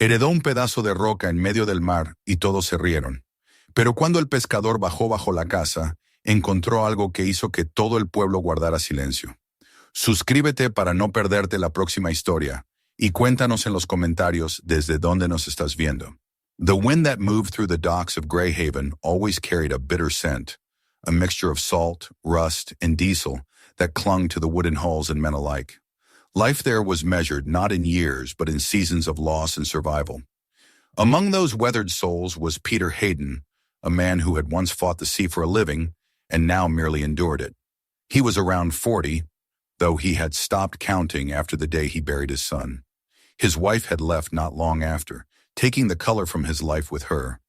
Heredó un pedazo de roca en medio del mar y todos se rieron. Pero cuando el pescador bajó bajo la casa, encontró algo que hizo que todo el pueblo guardara silencio. Suscríbete para no perderte la próxima historia y cuéntanos en los comentarios desde dónde nos estás viendo. The wind that moved through the docks of Greyhaven always carried a bitter scent, a mixture of salt, rust, and diesel that clung to the wooden hulls and men alike. Life there was measured not in years but in seasons of loss and survival. Among those weathered souls was Peter Hayden, a man who had once fought the sea for a living and now merely endured it. He was around 40, though he had stopped counting after the day he buried his son. His wife had left not long after, taking the color from his life with her.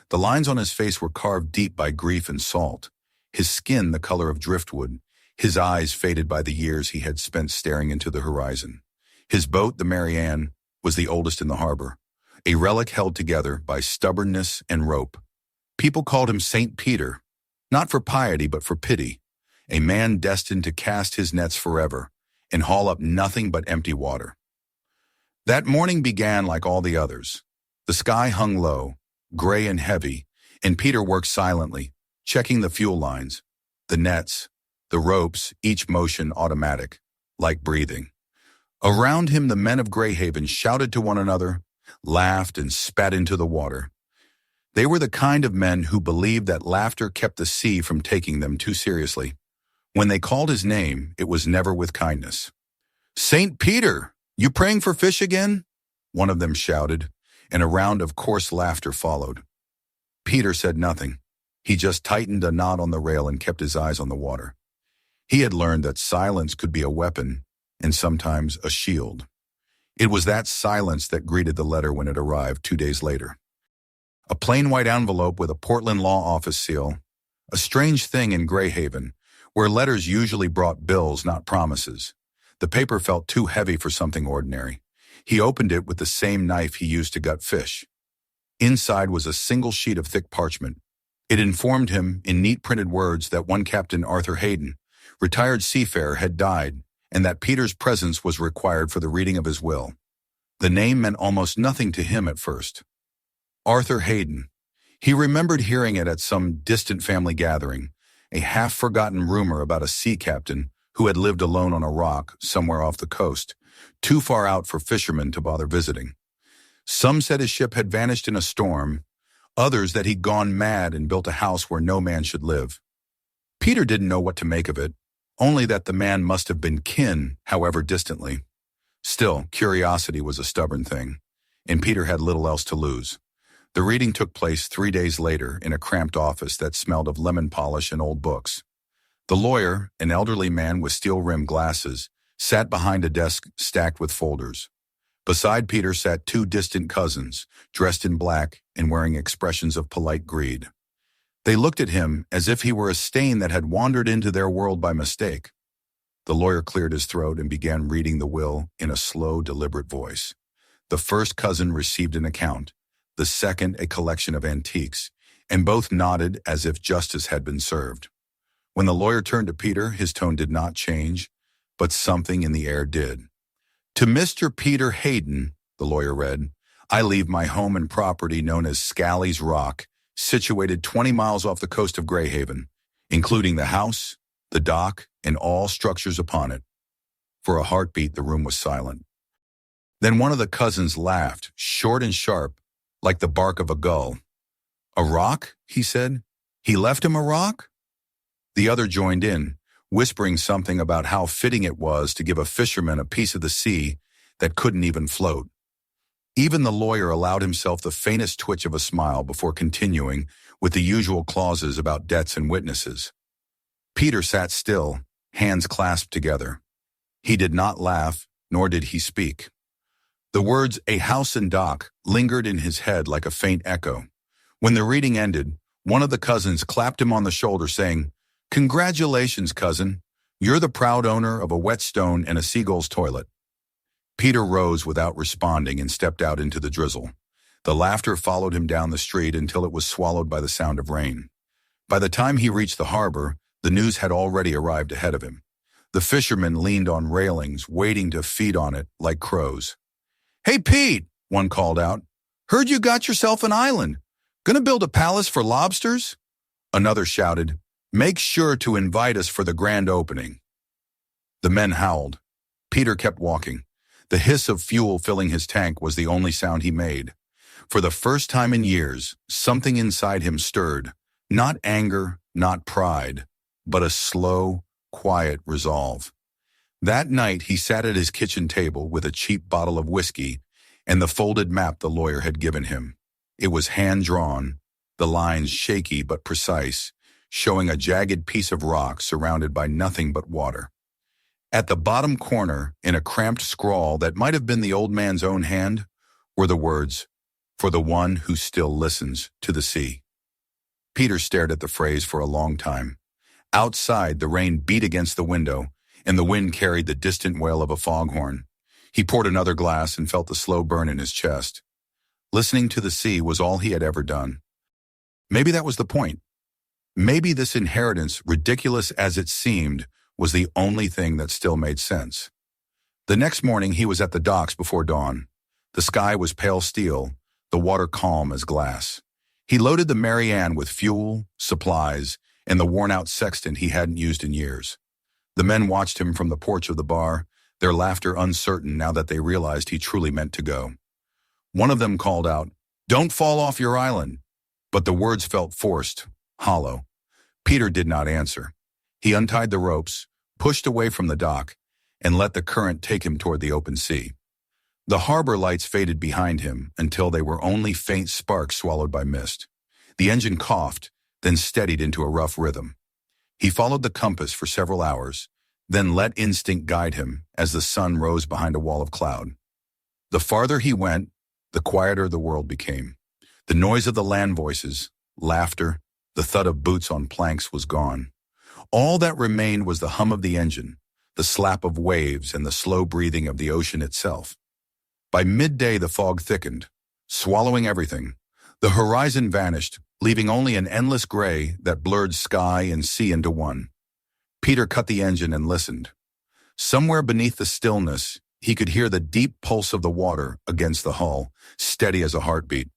The lines on his face were carved deep by grief and salt, his skin the color of driftwood, his eyes faded by the years he had spent staring into the horizon. His boat, the Mary Ann, was the oldest in the harbor, a relic held together by stubbornness and rope. People called him St. Peter, not for piety but for pity, a man destined to cast his nets forever and haul up nothing but empty water. That morning began like all the others. The sky hung low, gray and heavy, and Peter worked silently, checking the fuel lines, the nets, the ropes, each motion automatic, like breathing. Around him the men of Greyhaven shouted to one another, laughed, and spat into the water. They were the kind of men who believed that laughter kept the sea from taking them too seriously. When they called his name, it was never with kindness. "St. Peter, you praying for fish again?" one of them shouted, and a round of coarse laughter followed. Peter said nothing. He just tightened a knot on the rail and kept his eyes on the water. He had learned that silence could be a weapon and sometimes a shield. It was that silence that greeted the letter when it arrived 2 days later. A plain white envelope with a Portland law office seal, a strange thing in Greyhaven, where letters usually brought bills, not promises. The paper felt too heavy for something ordinary. He opened it with the same knife he used to gut fish. Inside was a single sheet of thick parchment. It informed him, in neat printed words, that one Captain Arthur Hayden, retired seafarer, had died, and that Peter's presence was required for the reading of his will. The name meant almost nothing to him at first. Arthur Hayden. He remembered hearing it at some distant family gathering, a half-forgotten rumor about a sea captain who had lived alone on a rock somewhere off the coast, too far out for fishermen to bother visiting. Some said his ship had vanished in a storm, others that he'd gone mad and built a house where no man should live. Peter didn't know what to make of it, only that the man must have been kin, however distantly. Still, curiosity was a stubborn thing, and Peter had little else to lose. The reading took place 3 days later in a cramped office that smelled of lemon polish and old books. The lawyer, an elderly man with steel-rimmed glasses, sat behind a desk stacked with folders. Beside Peter sat 2 distant cousins, dressed in black and wearing expressions of polite greed. They looked at him as if he were a stain that had wandered into their world by mistake. The lawyer cleared his throat and began reading the will in a slow, deliberate voice. The first cousin received an account, the second a collection of antiques, and both nodded as if justice had been served. When the lawyer turned to Peter, his tone did not change, but something in the air did. "To Mr. Peter Hayden," the lawyer read, "I leave my home and property known as Scally's Rock, situated 20 miles off the coast of Greyhaven, including the house, the dock, and all structures upon it." For a heartbeat, the room was silent. Then one of the cousins laughed, short and sharp, like the bark of a gull. "A rock?" he said. "He left him a rock?" The other joined in, whispering something about how fitting it was to give a fisherman a piece of the sea that couldn't even float. Even the lawyer allowed himself the faintest twitch of a smile before continuing with the usual clauses about debts and witnesses. Peter sat still, hands clasped together. He did not laugh, nor did he speak. The words "a house and dock" lingered in his head like a faint echo. When the reading ended, one of the cousins clapped him on the shoulder, saying, "Congratulations, cousin. You're the proud owner of a whetstone and a seagull's toilet." Peter rose without responding and stepped out into the drizzle. The laughter followed him down the street until it was swallowed by the sound of rain. By the time he reached the harbor, the news had already arrived ahead of him. The fishermen leaned on railings, waiting to feed on it like crows. "Hey, Pete, one called out. "Heard you got yourself an island. Gonna build a palace for lobsters?" Another shouted, "Make sure to invite us for the grand opening." The men howled. Peter kept walking. The hiss of fuel filling his tank was the only sound he made. For the first time in years, something inside him stirred. Not anger, not pride, but a slow, quiet resolve. That night he sat at his kitchen table with a cheap bottle of whiskey and the folded map the lawyer had given him. It was hand-drawn, the lines shaky but precise, showing a jagged piece of rock surrounded by nothing but water. At the bottom corner, in a cramped scrawl that might have been the old man's own hand, were the words, "For the one who still listens to the sea." Peter stared at the phrase for a long time. Outside, the rain beat against the window, and the wind carried the distant wail of a foghorn. He poured another glass and felt the slow burn in his chest. Listening to the sea was all he had ever done. Maybe that was the point. Maybe this inheritance, ridiculous as it seemed, was the only thing that still made sense. The next morning he was at the docks before dawn. The sky was pale steel, the water calm as glass. He loaded the Mary Ann with fuel, supplies, and the worn-out sextant he hadn't used in years. The men watched him from the porch of the bar, their laughter uncertain now that they realized he truly meant to go. One of them called out, "Don't fall off your island." But the words felt forced, hollow. Peter did not answer. He untied the ropes, pushed away from the dock, and let the current take him toward the open sea. The harbor lights faded behind him until they were only faint sparks swallowed by mist. The engine coughed, then steadied into a rough rhythm. He followed the compass for several hours, then let instinct guide him as the sun rose behind a wall of cloud. The farther he went, the quieter the world became. The noise of the land voices, laughter, the thud of boots on planks was gone. All that remained was the hum of the engine, the slap of waves, and the slow breathing of the ocean itself. By midday the fog thickened, swallowing everything. The horizon vanished, leaving only an endless gray that blurred sky and sea into one. Peter cut the engine and listened. Somewhere beneath the stillness, he could hear the deep pulse of the water against the hull, steady as a heartbeat.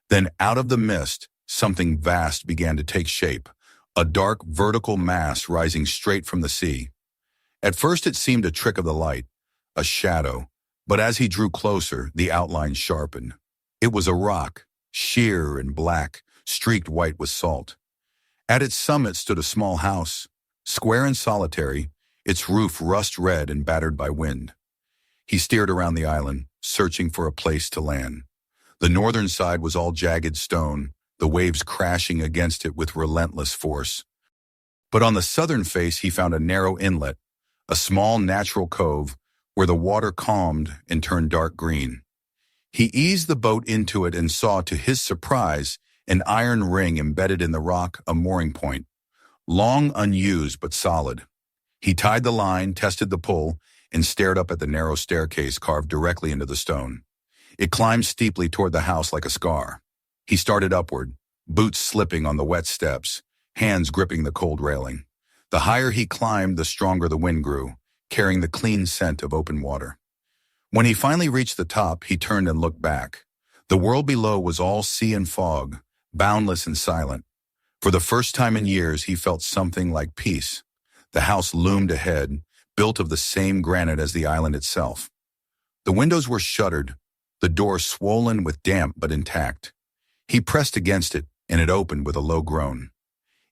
Then out of the mist, something vast began to take shape, a dark vertical mass rising straight from the sea. At first it seemed a trick of the light, a shadow, but as he drew closer, the outline sharpened. It was a rock, sheer and black, streaked white with salt. At its summit stood a small house, square and solitary, its roof rust-red and battered by wind. He steered around the island, searching for a place to land. The northern side was all jagged stone, the waves crashing against it with relentless force. But on the southern face he found a narrow inlet, a small natural cove where the water calmed and turned dark green. He eased the boat into it and saw, to his surprise, an iron ring embedded in the rock, a mooring point. Long unused but solid. He tied the line, tested the pull, and stared up at the narrow staircase carved directly into the stone. It climbed steeply toward the house like a scar. He started upward, boots slipping on the wet steps, hands gripping the cold railing. The higher he climbed, the stronger the wind grew, carrying the clean scent of open water. When he finally reached the top, he turned and looked back. The world below was all sea and fog, boundless and silent. For the first time in years, he felt something like peace. The house loomed ahead, built of the same granite as the island itself. The windows were shuttered, the door swollen with damp but intact. He pressed against it, and it opened with a low groan.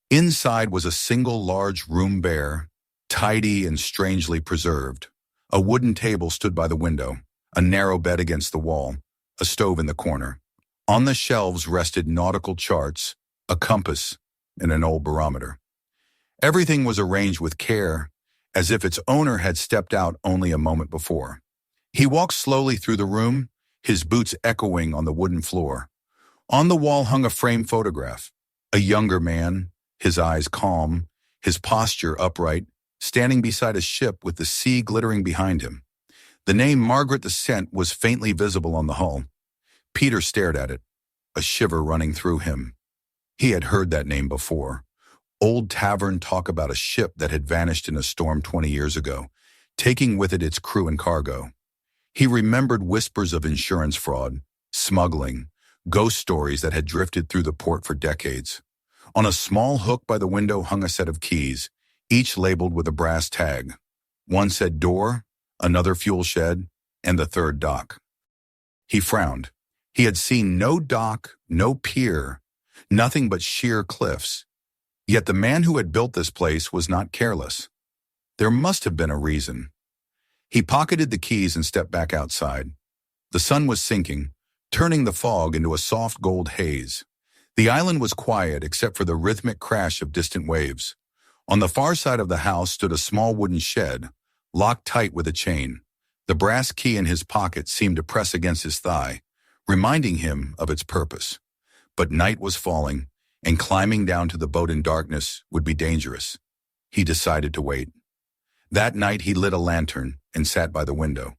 Inside was a single large room bare, tidy and strangely preserved. A wooden table stood by the window, a narrow bed against the wall, a stove in the corner. On the shelves rested nautical charts, a compass, and an old barometer. Everything was arranged with care, as if its owner had stepped out only a moment before. He walked slowly through the room, his boots echoing on the wooden floor. On the wall hung a framed photograph, a younger man, his eyes calm, his posture upright, standing beside a ship with the sea glittering behind him. The name Margaret the Cent was faintly visible on the hull. Peter stared at it, a shiver running through him. He had heard that name before. Old tavern talk about a ship that had vanished in a storm 20 years ago, taking with it its crew and cargo. He remembered whispers of insurance fraud, smuggling, ghost stories that had drifted through the port for decades. On a small hook by the window hung a set of keys, each labeled with a brass tag. One said door, another fuel shed, and the third dock. He frowned. He had seen no dock, no pier, nothing but sheer cliffs. Yet the man who had built this place was not careless. There must have been a reason. He pocketed the keys and stepped back outside. The sun was sinking, turning the fog into a soft gold haze. The island was quiet except for the rhythmic crash of distant waves. On the far side of the house stood a small wooden shed, locked tight with a chain. The brass key in his pocket seemed to press against his thigh, reminding him of its purpose. But night was falling, and climbing down to the boat in darkness would be dangerous. He decided to wait. That night he lit a lantern and sat by the window.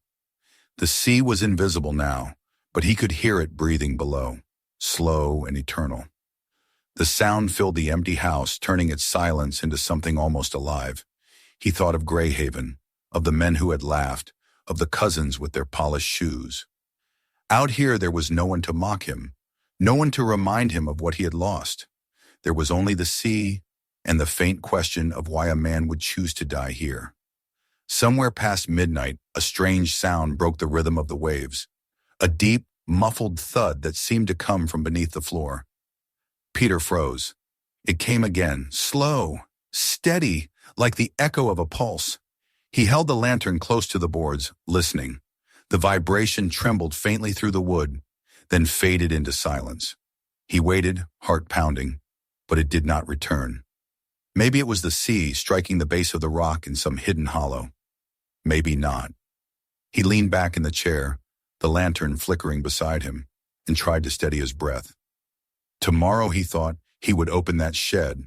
The sea was invisible now, but he could hear it breathing below, slow and eternal. The sound filled the empty house, turning its silence into something almost alive. He thought of Greyhaven, of the men who had laughed, of the cousins with their polished shoes. Out here there was no one to mock him, no one to remind him of what he had lost. There was only the sea and the faint question of why a man would choose to die here. Somewhere past midnight, a strange sound broke the rhythm of the waves, a deep, muffled thud that seemed to come from beneath the floor. Peter froze. It came again, slow, steady, like the echo of a pulse. He held the lantern close to the boards, listening. The vibration trembled faintly through the wood, then faded into silence. He waited, heart pounding, but it did not return. Maybe it was the sea striking the base of the rock in some hidden hollow. Maybe not. He leaned back in the chair, the lantern flickering beside him, and tried to steady his breath. Tomorrow, he thought, he would open that shed.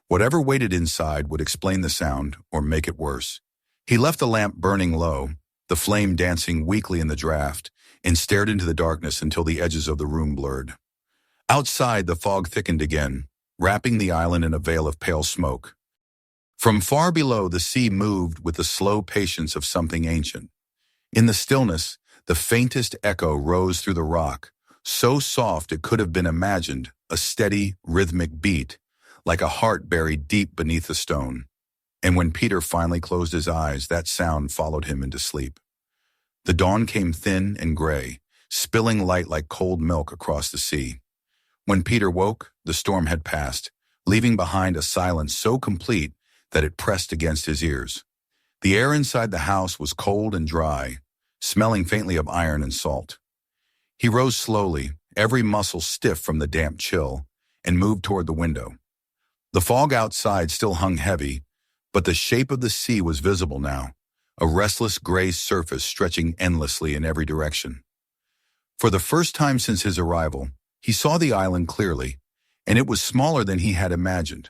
Whatever waited inside would explain the sound or make it worse. He left the lamp burning low, the flame dancing weakly in the draft, and stared into the darkness until the edges of the room blurred. Outside, the fog thickened again, wrapping the island in a veil of pale smoke. From far below, the sea moved with the slow patience of something ancient. In the stillness, the faintest echo rose through the rock, so soft it could have been imagined, a steady, rhythmic beat, like a heart buried deep beneath the stone. And when Peter finally closed his eyes, that sound followed him into sleep. The dawn came thin and gray, spilling light like cold milk across the sea. When Peter woke, the storm had passed, leaving behind a silence so complete that it pressed against his ears. The air inside the house was cold and dry, smelling faintly of iron and salt. He rose slowly, every muscle stiff from the damp chill, and moved toward the window. The fog outside still hung heavy, but the shape of the sea was visible now, a restless gray surface stretching endlessly in every direction. For the first time since his arrival, he saw the island clearly, and it was smaller than he had imagined.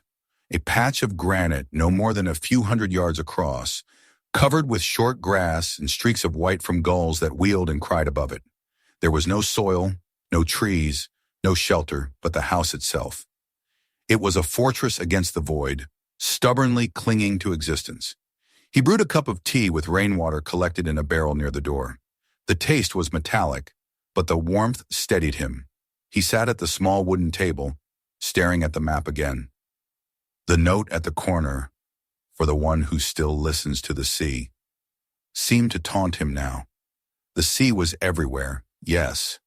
A patch of granite no more than a few hundred yards across, covered with short grass and streaks of white from gulls that wheeled and cried above it. There was no soil, no trees, no shelter, but the house itself. It was a fortress against the void, stubbornly clinging to existence. He brewed a cup of tea with rainwater collected in a barrel near the door. The taste was metallic, but the warmth steadied him. He sat at the small wooden table, staring at the map again. The note at the corner, for the one who still listens to the sea, seemed to taunt him now. The sea was everywhere, yes,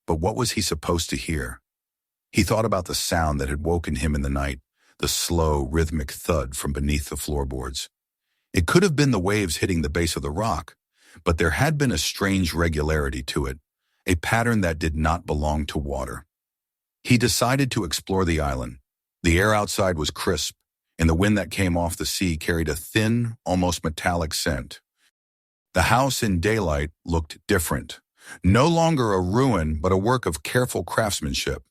but what was he supposed to hear? He thought about the sound that had woken him in the night, the slow, rhythmic thud from beneath the floorboards. It could have been the waves hitting the base of the rock, but there had been a strange regularity to it, a pattern that did not belong to water. He decided to explore the island. The air outside was crisp, and the wind that came off the sea carried a thin, almost metallic scent. The house in daylight looked different, no longer a ruin but a work of careful craftsmanship.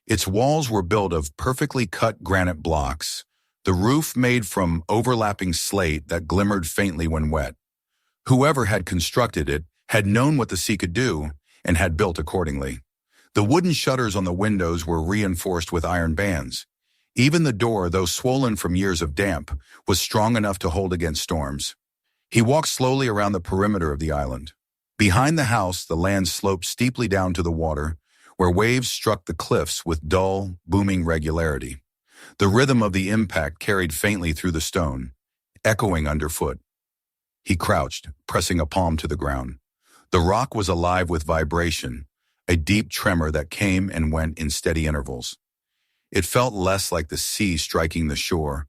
Its walls were built of perfectly cut granite blocks, the roof made from overlapping slate that glimmered faintly when wet. Whoever had constructed it had known what the sea could do and had built accordingly. The wooden shutters on the windows were reinforced with iron bands. Even the door, though swollen from years of damp, was strong enough to hold against storms. He walked slowly around the perimeter of the island. Behind the house, the land sloped steeply down to the water, where waves struck the cliffs with dull, booming regularity. The rhythm of the impact carried faintly through the stone, echoing underfoot. He crouched, pressing a palm to the ground. The rock was alive with vibration, a deep tremor that came and went in steady intervals. It felt less like the sea striking the shore,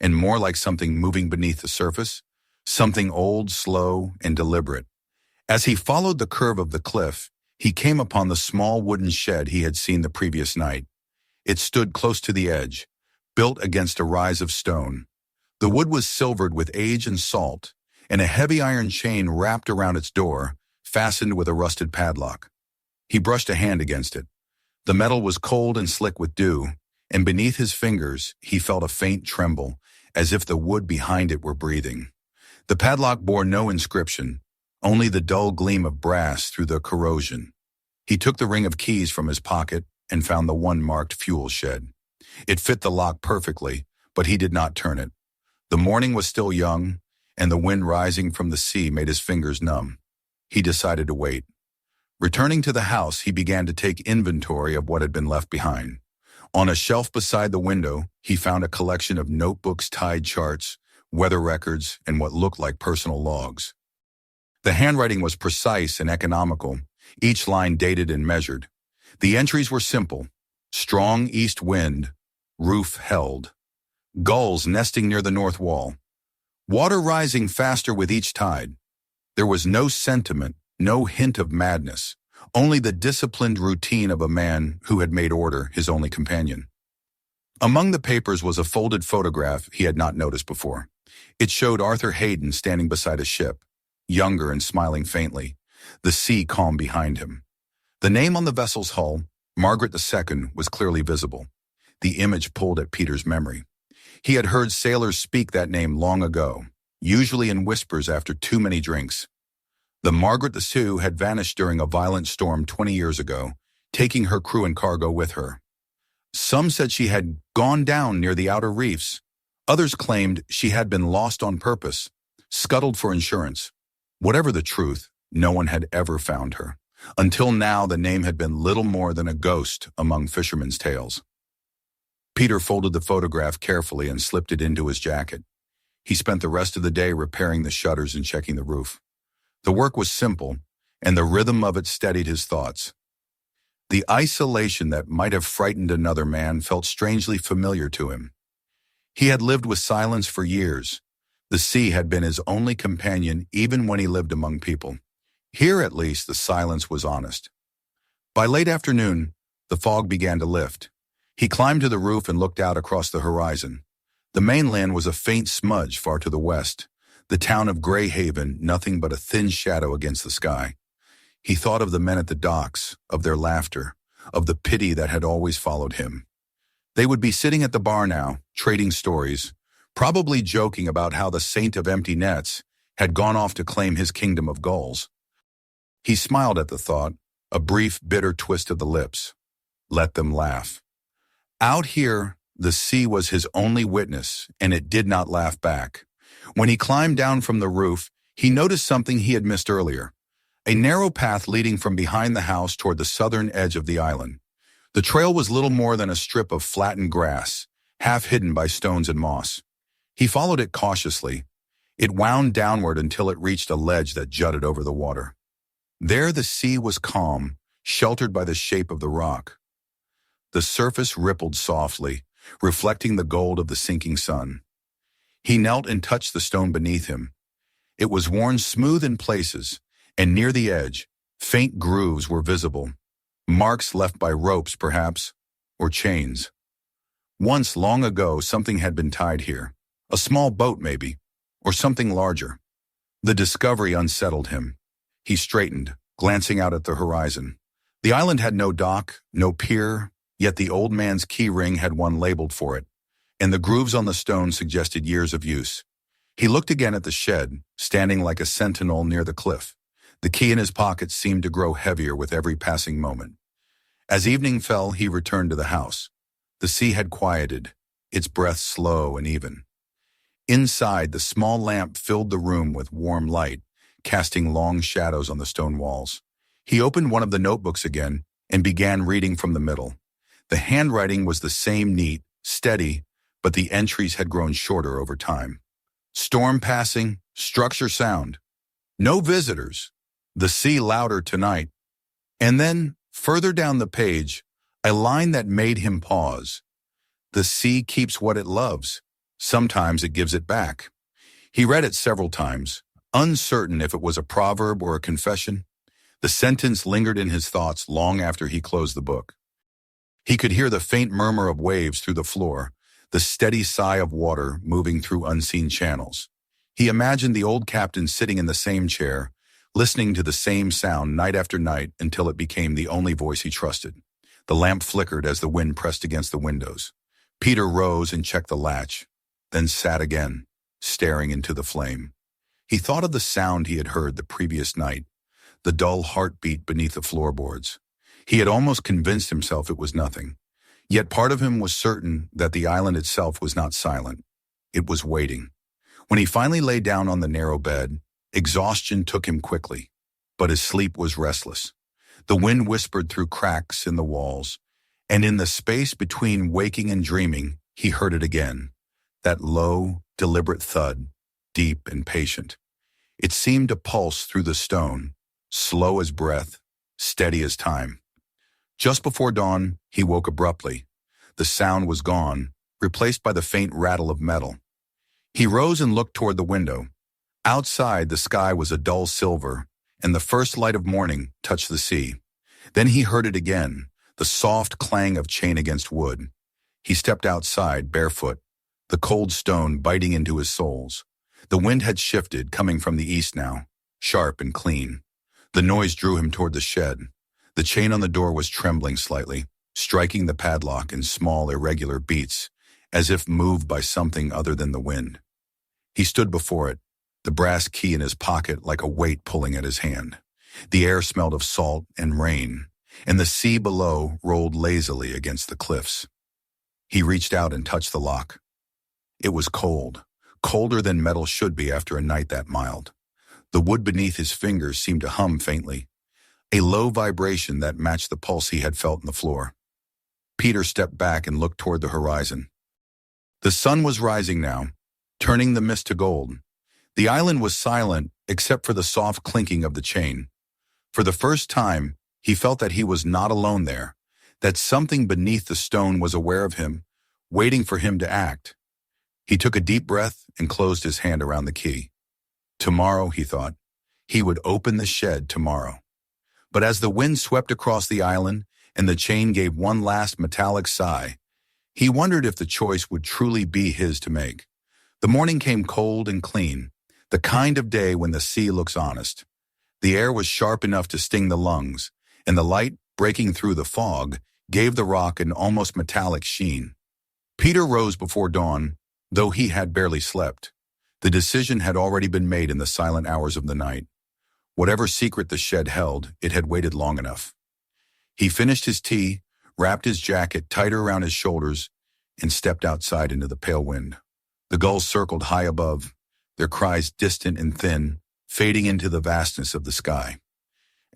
and more like something moving beneath the surface, something old, slow, and deliberate. As he followed the curve of the cliff, he came upon the small wooden shed he had seen the previous night. It stood close to the edge, built against a rise of stone. The wood was silvered with age and salt, and a heavy iron chain wrapped around its door, fastened with a rusted padlock. He brushed a hand against it. The metal was cold and slick with dew, and beneath his fingers he felt a faint tremble, as if the wood behind it were breathing. The padlock bore no inscription, only the dull gleam of brass through the corrosion. He took the ring of keys from his pocket and found the one marked fuel shed. It fit the lock perfectly, but he did not turn it. The morning was still young, and the wind rising from the sea made his fingers numb. He decided to wait. Returning to the house, he began to take inventory of what had been left behind. On a shelf beside the window, he found a collection of notebooks, tide charts, weather records, and what looked like personal logs. The handwriting was precise and economical, each line dated and measured. The entries were simple: strong east wind, roof held, gulls nesting near the north wall, water rising faster with each tide. There was no sentiment, no hint of madness, only the disciplined routine of a man who had made order his only companion. Among the papers was a folded photograph he had not noticed before. It showed Arthur Hayden standing beside a ship, younger and smiling faintly, the sea calm behind him. The name on the vessel's hull, Margaret II, was clearly visible. The image pulled at Peter's memory. He had heard sailors speak that name long ago, usually in whispers after too many drinks. The Margaret II had vanished during a violent storm 20 years ago, taking her crew and cargo with her. Some said she had gone down near the outer reefs. Others claimed she had been lost on purpose, scuttled for insurance. Whatever the truth, no one had ever found her. Until now, the name had been little more than a ghost among fishermen's tales. Peter folded the photograph carefully and slipped it into his jacket. He spent the rest of the day repairing the shutters and checking the roof. The work was simple, and the rhythm of it steadied his thoughts. The isolation that might have frightened another man felt strangely familiar to him. He had lived with silence for years. The sea had been his only companion even when he lived among people. Here, at least, the silence was honest. By late afternoon, the fog began to lift. He climbed to the roof and looked out across the horizon. The mainland was a faint smudge far to the west. The town of Greyhaven, nothing but a thin shadow against the sky. He thought of the men at the docks, of their laughter, of the pity that had always followed him. They would be sitting at the bar now, trading stories, probably joking about how the saint of empty nets had gone off to claim his kingdom of gulls. He smiled at the thought, a brief, bitter twist of the lips. Let them laugh. Out here, the sea was his only witness, and it did not laugh back. When he climbed down from the roof, he noticed something he had missed earlier. A narrow path leading from behind the house toward the southern edge of the island. The trail was little more than a strip of flattened grass, half hidden by stones and moss. He followed it cautiously. It wound downward until it reached a ledge that jutted over the water. There the sea was calm, sheltered by the shape of the rock. The surface rippled softly, reflecting the gold of the sinking sun. He knelt and touched the stone beneath him. It was worn smooth in places, and near the edge, faint grooves were visible. Marks left by ropes, perhaps, or chains. Once, long ago, something had been tied here. A small boat, maybe, or something larger. The discovery unsettled him. He straightened, glancing out at the horizon. The island had no dock, no pier, yet the old man's key ring had one labeled for it, and the grooves on the stone suggested years of use. He looked again at the shed, standing like a sentinel near the cliff. The key in his pocket seemed to grow heavier with every passing moment. As evening fell, he returned to the house. The sea had quieted, its breath slow and even. Inside, the small lamp filled the room with warm light, casting long shadows on the stone walls. He opened one of the notebooks again and began reading from the middle. The handwriting was the same neat, steady, but the entries had grown shorter over time. Storm passing, structure sound. No visitors. The sea louder tonight. And then, further down the page, a line that made him pause. The sea keeps what it loves. Sometimes it gives it back. He read it several times, uncertain if it was a proverb or a confession. The sentence lingered in his thoughts long after he closed the book. He could hear the faint murmur of waves through the floor, the steady sigh of water moving through unseen channels. He imagined the old captain sitting in the same chair, listening to the same sound night after night until it became the only voice he trusted. The lamp flickered as the wind pressed against the windows. Peter rose and checked the latch, then sat again, staring into the flame. He thought of the sound he had heard the previous night, the dull heartbeat beneath the floorboards. He had almost convinced himself it was nothing. Yet part of him was certain that the island itself was not silent. It was waiting. When he finally lay down on the narrow bed, exhaustion took him quickly, but his sleep was restless. The wind whispered through cracks in the walls, and in the space between waking and dreaming, he heard it again, that low, deliberate thud, deep and patient. It seemed to pulse through the stone, slow as breath, steady as time. Just before dawn, he woke abruptly. The sound was gone, replaced by the faint rattle of metal. He rose and looked toward the window. Outside, the sky was a dull silver, and the first light of morning touched the sea. Then he heard it again, the soft clang of chain against wood. He stepped outside, barefoot, the cold stone biting into his soles. The wind had shifted, coming from the east now, sharp and clean. The noise drew him toward the shed. The chain on the door was trembling slightly, striking the padlock in small, irregular beats, as if moved by something other than the wind. He stood before it, the brass key in his pocket like a weight pulling at his hand. The air smelled of salt and rain, and the sea below rolled lazily against the cliffs. He reached out and touched the lock. It was cold, colder than metal should be after a night that mild. The wood beneath his fingers seemed to hum faintly, a low vibration that matched the pulse he had felt in the floor. Peter stepped back and looked toward the horizon. The sun was rising now, turning the mist to gold. The island was silent except for the soft clinking of the chain. For the first time, he felt that he was not alone there, that something beneath the stone was aware of him, waiting for him to act. He took a deep breath and closed his hand around the key. Tomorrow, he thought, he would open the shed tomorrow. But as the wind swept across the island and the chain gave one last metallic sigh, he wondered if the choice would truly be his to make. The morning came cold and clean, the kind of day when the sea looks honest. The air was sharp enough to sting the lungs, and the light, breaking through the fog, gave the rock an almost metallic sheen. Peter rose before dawn, though he had barely slept. The decision had already been made in the silent hours of the night. Whatever secret the shed held, it had waited long enough. He finished his tea, wrapped his jacket tighter around his shoulders, and stepped outside into the pale wind. The gulls circled high above, their cries distant and thin, fading into the vastness of the sky.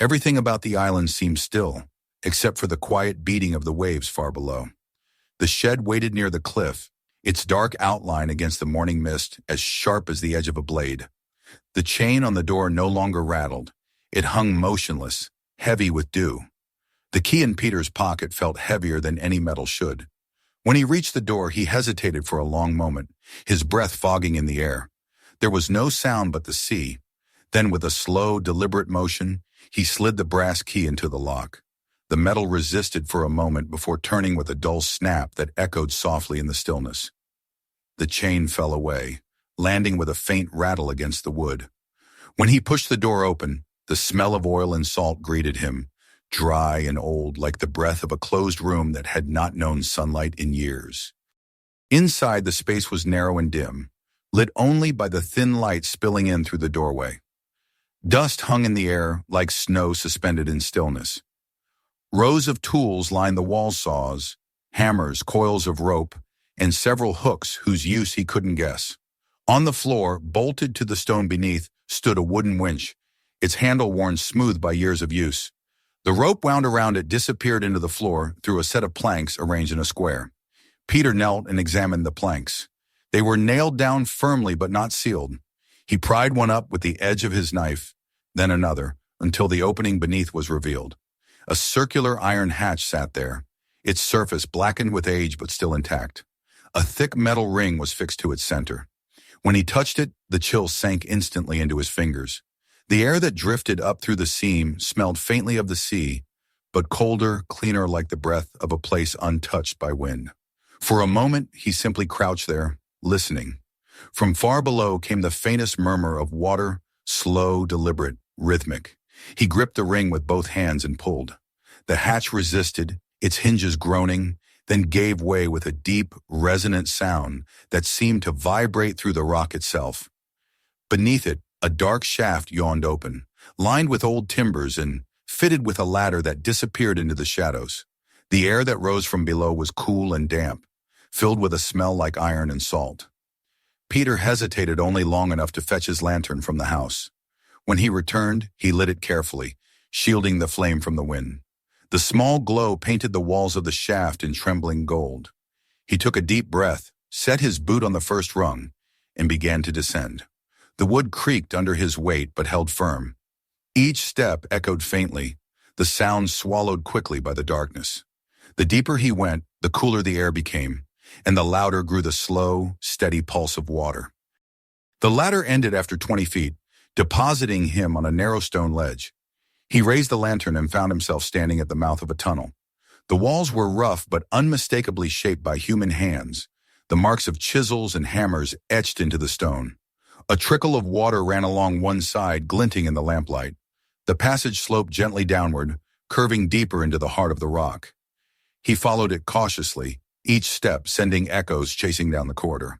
Everything about the island seemed still, except for the quiet beating of the waves far below. The shed waited near the cliff, its dark outline against the morning mist as sharp as the edge of a blade. The chain on the door no longer rattled. It hung motionless, heavy with dew. The key in Peter's pocket felt heavier than any metal should. When he reached the door, he hesitated for a long moment, his breath fogging in the air. There was no sound but the sea. Then, with a slow, deliberate motion, he slid the brass key into the lock. The metal resisted for a moment before turning with a dull snap that echoed softly in the stillness. The chain fell away, landing with a faint rattle against the wood. When he pushed the door open, the smell of oil and salt greeted him, dry and old like the breath of a closed room that had not known sunlight in years. Inside, the space was narrow and dim, lit only by the thin light spilling in through the doorway. Dust hung in the air like snow suspended in stillness. Rows of tools lined the wall saws, hammers, coils of rope, and several hooks whose use he couldn't guess. On the floor, bolted to the stone beneath, stood a wooden winch, its handle worn smooth by years of use. The rope wound around it disappeared into the floor through a set of planks arranged in a square. Peter knelt and examined the planks. They were nailed down firmly but not sealed. He pried one up with the edge of his knife, then another, until the opening beneath was revealed. A circular iron hatch sat there, its surface blackened with age but still intact. A thick metal ring was fixed to its center. When he touched it, the chill sank instantly into his fingers. The air that drifted up through the seam smelled faintly of the sea, but colder, cleaner like the breath of a place untouched by wind. For a moment, he simply crouched there, listening. From far below came the faintest murmur of water, slow, deliberate, rhythmic. He gripped the ring with both hands and pulled. The hatch resisted, its hinges groaning, then gave way with a deep, resonant sound that seemed to vibrate through the rock itself. Beneath it, a dark shaft yawned open, lined with old timbers and fitted with a ladder that disappeared into the shadows. The air that rose from below was cool and damp, filled with a smell like iron and salt. Peter hesitated only long enough to fetch his lantern from the house. When he returned, he lit it carefully, shielding the flame from the wind. The small glow painted the walls of the shaft in trembling gold. He took a deep breath, set his boot on the first rung, and began to descend. The wood creaked under his weight but held firm. Each step echoed faintly, the sound swallowed quickly by the darkness. The deeper he went, the cooler the air became, and the louder grew the slow, steady pulse of water. The ladder ended after 20 feet, depositing him on a narrow stone ledge. He raised the lantern and found himself standing at the mouth of a tunnel. The walls were rough but unmistakably shaped by human hands, the marks of chisels and hammers etched into the stone. A trickle of water ran along one side, glinting in the lamplight. The passage sloped gently downward, curving deeper into the heart of the rock. He followed it cautiously, each step sending echoes chasing down the corridor.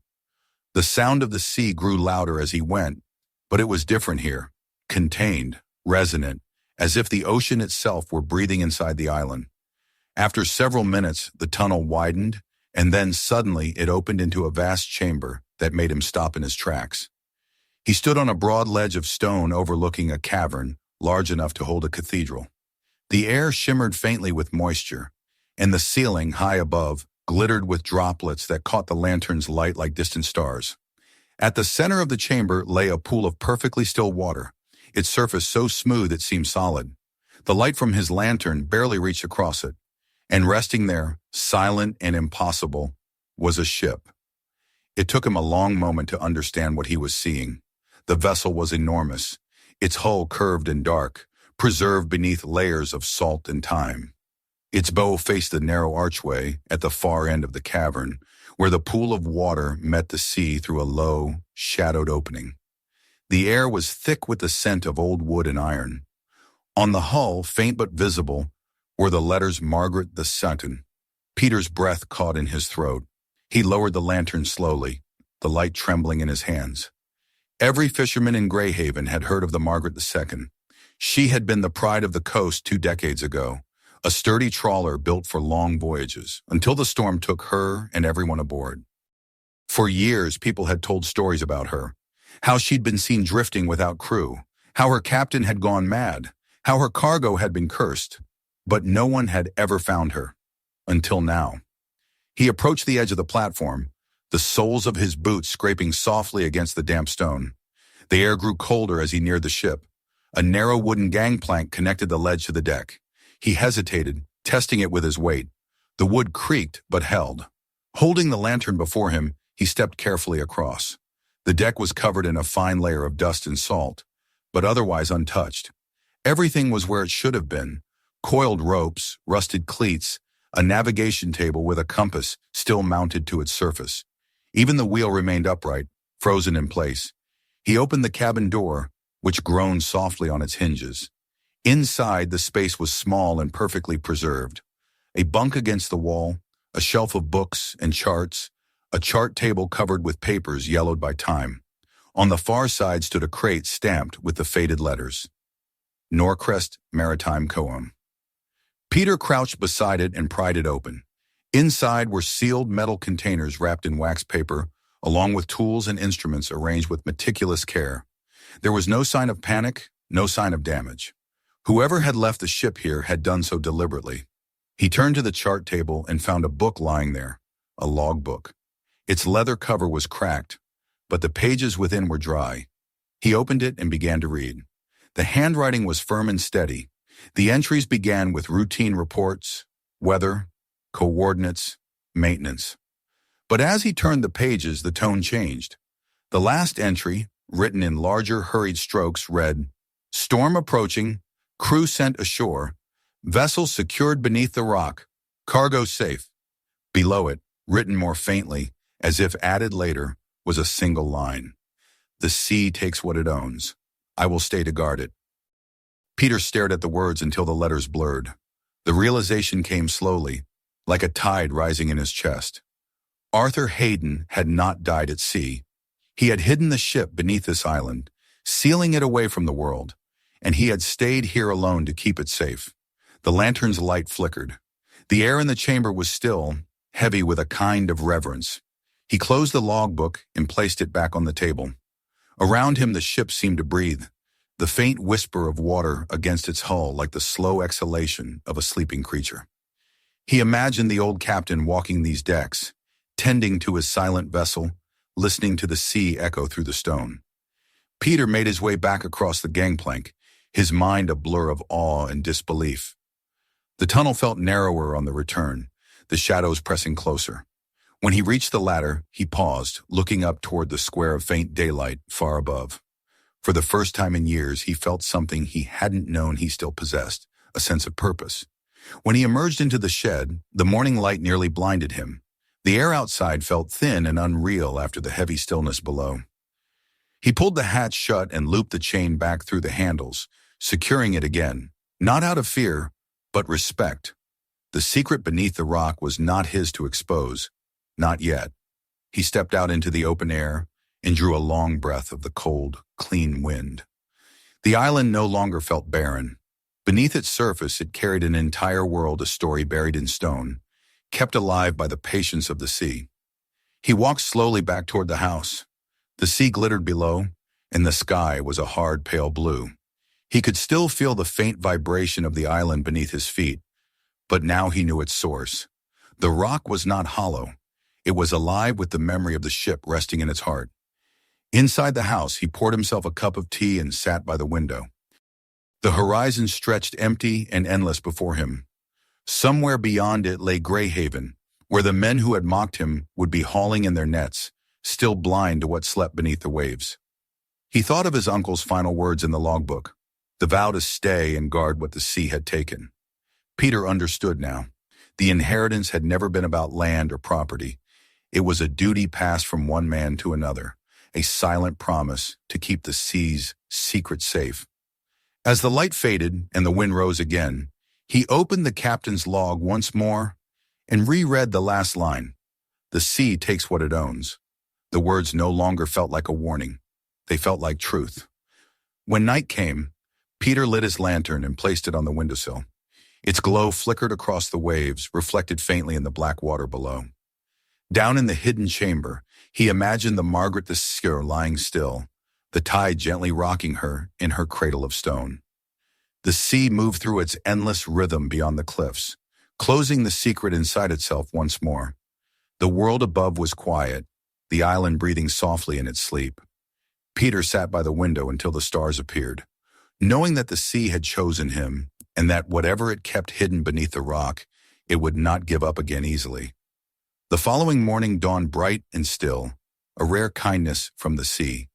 The sound of the sea grew louder as he went, but it was different here, contained, resonant, as if the ocean itself were breathing inside the island. After several minutes, the tunnel widened, and then suddenly it opened into a vast chamber that made him stop in his tracks. He stood on a broad ledge of stone overlooking a cavern large enough to hold a cathedral. The air shimmered faintly with moisture, and the ceiling, high above, glittered with droplets that caught the lantern's light like distant stars. At the center of the chamber lay a pool of perfectly still water, its surface so smooth it seemed solid. The light from his lantern barely reached across it, and resting there, silent and impossible, was a ship. It took him a long moment to understand what he was seeing. The vessel was enormous, its hull curved and dark, preserved beneath layers of salt and time. Its bow faced the narrow archway at the far end of the cavern, where the pool of water met the sea through a low, shadowed opening. The air was thick with the scent of old wood and iron. On the hull, faint but visible, were the letters Margaret II. Peter's breath caught in his throat. He lowered the lantern slowly, the light trembling in his hands. Every fisherman in Greyhaven had heard of the Margaret II. She had been the pride of the coast 2 decades ago, a sturdy trawler built for long voyages, until the storm took her and everyone aboard. For years, people had told stories about her, how she'd been seen drifting without crew, how her captain had gone mad, how her cargo had been cursed, but no one had ever found her, until now. He approached the edge of the platform, the soles of his boots scraping softly against the damp stone. The air grew colder as he neared the ship. A narrow wooden gangplank connected the ledge to the deck. He hesitated, testing it with his weight. The wood creaked, but held. Holding the lantern before him, he stepped carefully across. The deck was covered in a fine layer of dust and salt, but otherwise untouched. Everything was where it should have been. Coiled ropes, rusted cleats, a navigation table with a compass still mounted to its surface. Even the wheel remained upright, frozen in place. He opened the cabin door, which groaned softly on its hinges. Inside, the space was small and perfectly preserved. A bunk against the wall, a shelf of books and charts, a chart table covered with papers yellowed by time. On the far side stood a crate stamped with the faded letters. Norcrest Maritime Coam. Peter crouched beside it and pried it open. Inside were sealed metal containers wrapped in wax paper, along with tools and instruments arranged with meticulous care. There was no sign of panic, no sign of damage. Whoever had left the ship here had done so deliberately. He turned to the chart table and found a book lying there, a logbook. Its leather cover was cracked, but the pages within were dry. He opened it and began to read. The handwriting was firm and steady. The entries began with routine reports, weather, coordinates, maintenance. But as he turned the pages, the tone changed. The last entry, written in larger, hurried strokes, read, "Storm approaching, crew sent ashore, vessel secured beneath the rock, cargo safe." Below it, written more faintly, as if added later, was a single line. "The sea takes what it owns. I will stay to guard it." Peter stared at the words until the letters blurred. The realization came slowly, like a tide rising in his chest. Arthur Hayden had not died at sea. He had hidden the ship beneath this island, sealing it away from the world, and he had stayed here alone to keep it safe. The lantern's light flickered. The air in the chamber was still, heavy with a kind of reverence. He closed the logbook and placed it back on the table. Around him the ship seemed to breathe, the faint whisper of water against its hull like the slow exhalation of a sleeping creature. He imagined the old captain walking these decks, tending to his silent vessel, listening to the sea echo through the stone. Peter made his way back across the gangplank, his mind a blur of awe and disbelief. The tunnel felt narrower on the return, the shadows pressing closer. When he reached the ladder, he paused, looking up toward the square of faint daylight far above. For the first time in years, he felt something he hadn't known he still possessed, a sense of purpose. When he emerged into the shed, the morning light nearly blinded him. The air outside felt thin and unreal after the heavy stillness below. He pulled the hatch shut and looped the chain back through the handles, securing it again, not out of fear, but respect. The secret beneath the rock was not his to expose, not yet. He stepped out into the open air and drew a long breath of the cold, clean wind. The island no longer felt barren. Beneath its surface, it carried an entire world, a story buried in stone, kept alive by the patience of the sea. He walked slowly back toward the house. The sea glittered below, and the sky was a hard, pale blue. He could still feel the faint vibration of the island beneath his feet, but now he knew its source. The rock was not hollow. It was alive with the memory of the ship resting in its heart. Inside the house, he poured himself a cup of tea and sat by the window. The horizon stretched empty and endless before him. Somewhere beyond it lay Greyhaven, where the men who had mocked him would be hauling in their nets, still blind to what slept beneath the waves. He thought of his uncle's final words in the logbook, the vow to stay and guard what the sea had taken. Peter understood now. The inheritance had never been about land or property. It was a duty passed from one man to another, a silent promise to keep the sea's secret safe. As the light faded and the wind rose again, he opened the captain's log once more and reread the last line. "The sea takes what it owns." The words no longer felt like a warning. They felt like truth. When night came, Peter lit his lantern and placed it on the windowsill. Its glow flickered across the waves, reflected faintly in the black water below. Down in the hidden chamber, he imagined the Margaret the Seer lying still, the tide gently rocking her in her cradle of stone. The sea moved through its endless rhythm beyond the cliffs, closing the secret inside itself once more. The world above was quiet, the island breathing softly in its sleep. Peter sat by the window until the stars appeared, knowing that the sea had chosen him and that whatever it kept hidden beneath the rock, it would not give up again easily. The following morning dawned bright and still, a rare kindness from the sea.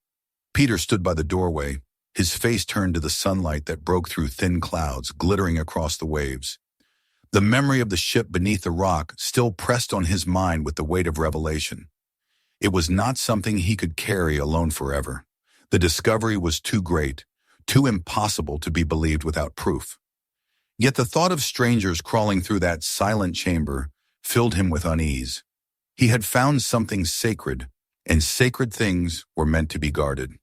Peter stood by the doorway, his face turned to the sunlight that broke through thin clouds, glittering across the waves. The memory of the ship beneath the rock still pressed on his mind with the weight of revelation. It was not something he could carry alone forever. The discovery was too great, too impossible to be believed without proof. Yet the thought of strangers crawling through that silent chamber filled him with unease. He had found something sacred, and sacred things were meant to be guarded.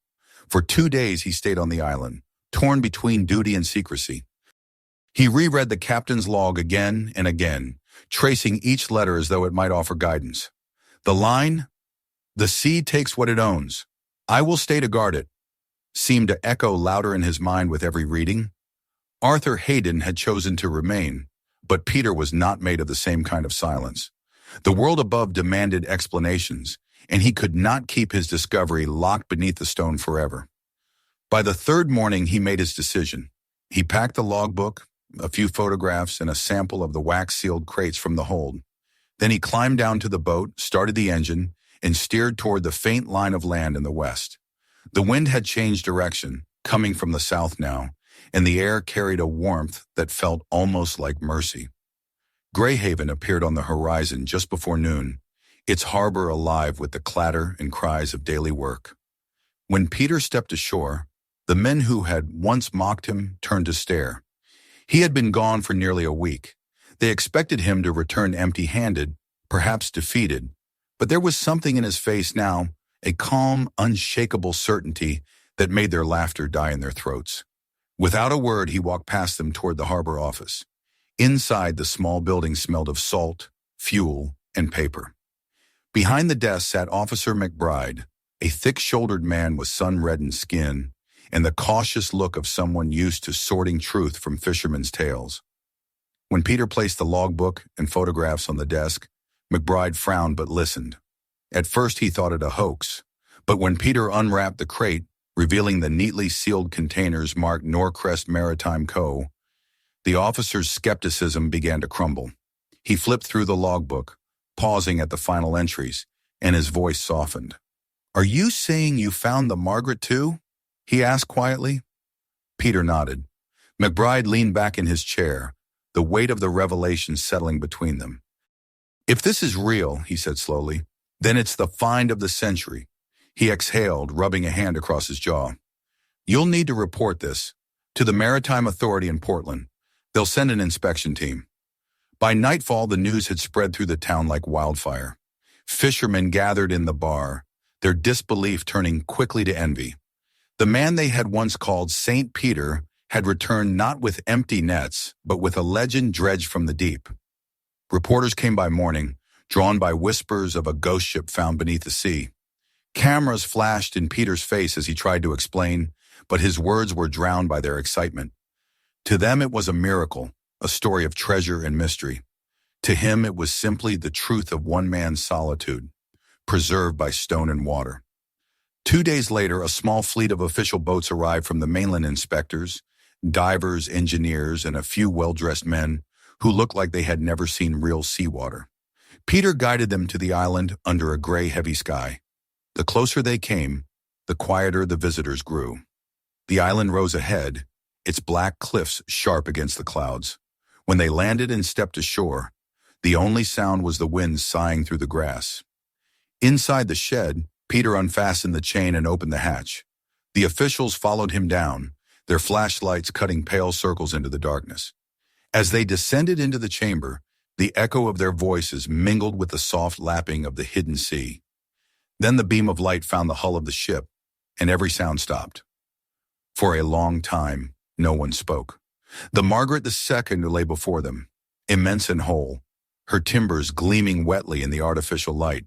For 2 days he stayed on the island, torn between duty and secrecy. He reread the captain's log again and again, tracing each letter as though it might offer guidance. The line, "The sea takes what it owns. I will stay to guard it," seemed to echo louder in his mind with every reading. Arthur Hayden had chosen to remain, but Peter was not made of the same kind of silence. The world above demanded explanations, and he could not keep his discovery locked beneath the stone forever. By the third morning, he made his decision. He packed the logbook, a few photographs, and a sample of the wax-sealed crates from the hold. Then he climbed down to the boat, started the engine, and steered toward the faint line of land in the west. The wind had changed direction, coming from the south now, and the air carried a warmth that felt almost like mercy. Greyhaven appeared on the horizon just before noon, its harbor alive with the clatter and cries of daily work. When Peter stepped ashore, the men who had once mocked him turned to stare. He had been gone for nearly a week. They expected him to return empty-handed, perhaps defeated, but there was something in his face now, a calm, unshakable certainty that made their laughter die in their throats. Without a word, he walked past them toward the harbor office. Inside, the small building smelled of salt, fuel, and paper. Behind the desk sat Officer McBride, a thick-shouldered man with sun-reddened skin and the cautious look of someone used to sorting truth from fishermen's tales. When Peter placed the logbook and photographs on the desk, McBride frowned but listened. At first he thought it a hoax, but when Peter unwrapped the crate, revealing the neatly sealed containers marked Norcrest Maritime Co., the officer's skepticism began to crumble. He flipped through the logbook, pausing at the final entries, and his voice softened. "Are you saying you found the Margaret too?" he asked quietly. Peter nodded. McBride leaned back in his chair, the weight of the revelation settling between them. "If this is real," he said slowly, "then it's the find of the century." He exhaled, rubbing a hand across his jaw. "You'll need to report this to the Maritime Authority in Portland. They'll send an inspection team." By nightfall, the news had spread through the town like wildfire. Fishermen gathered in the bar, their disbelief turning quickly to envy. The man they had once called St. Peter had returned not with empty nets, but with a legend dredged from the deep. Reporters came by morning, drawn by whispers of a ghost ship found beneath the sea. Cameras flashed in Peter's face as he tried to explain, but his words were drowned by their excitement. To them it was a miracle, a story of treasure and mystery. To him it was simply the truth of one man's solitude, preserved by stone and water. 2 days later, a small fleet of official boats arrived from the mainland: inspectors, divers, engineers, and a few well-dressed men who looked like they had never seen real seawater. Peter guided them to the island under a gray, heavy sky. The closer they came, the quieter the visitors grew. The island rose ahead, its black cliffs sharp against the clouds. When they landed and stepped ashore, the only sound was the wind sighing through the grass. Inside the shed, Peter unfastened the chain and opened the hatch. The officials followed him down, their flashlights cutting pale circles into the darkness. As they descended into the chamber, the echo of their voices mingled with the soft lapping of the hidden sea. Then the beam of light found the hull of the ship, and every sound stopped. For a long time, no one spoke. The Margaret II lay before them, immense and whole, her timbers gleaming wetly in the artificial light.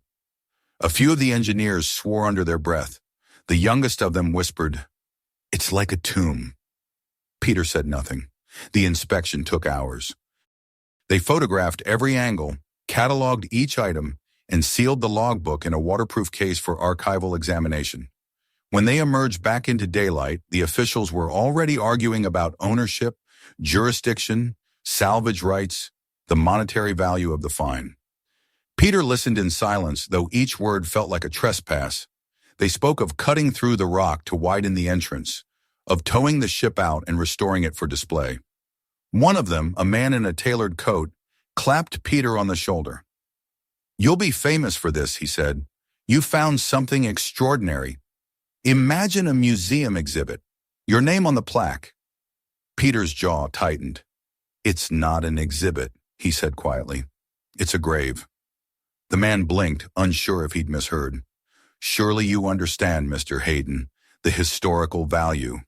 A few of the engineers swore under their breath. The youngest of them whispered, "It's like a tomb." Peter said nothing. The inspection took hours. They photographed every angle, cataloged each item, and sealed the logbook in a waterproof case for archival examination. When they emerged back into daylight, the officials were already arguing about ownership, jurisdiction, salvage rights, the monetary value of the find. Peter listened in silence, though each word felt like a trespass. They spoke of cutting through the rock to widen the entrance, of towing the ship out and restoring it for display. One of them, a man in a tailored coat, clapped Peter on the shoulder. "You'll be famous for this," he said. "You found something extraordinary. Imagine a museum exhibit, your name on the plaque." Peter's jaw tightened. "It's not an exhibit," he said quietly. "It's a grave." The man blinked, unsure if he'd misheard. "Surely you understand, Mr. Hayden, the historical value."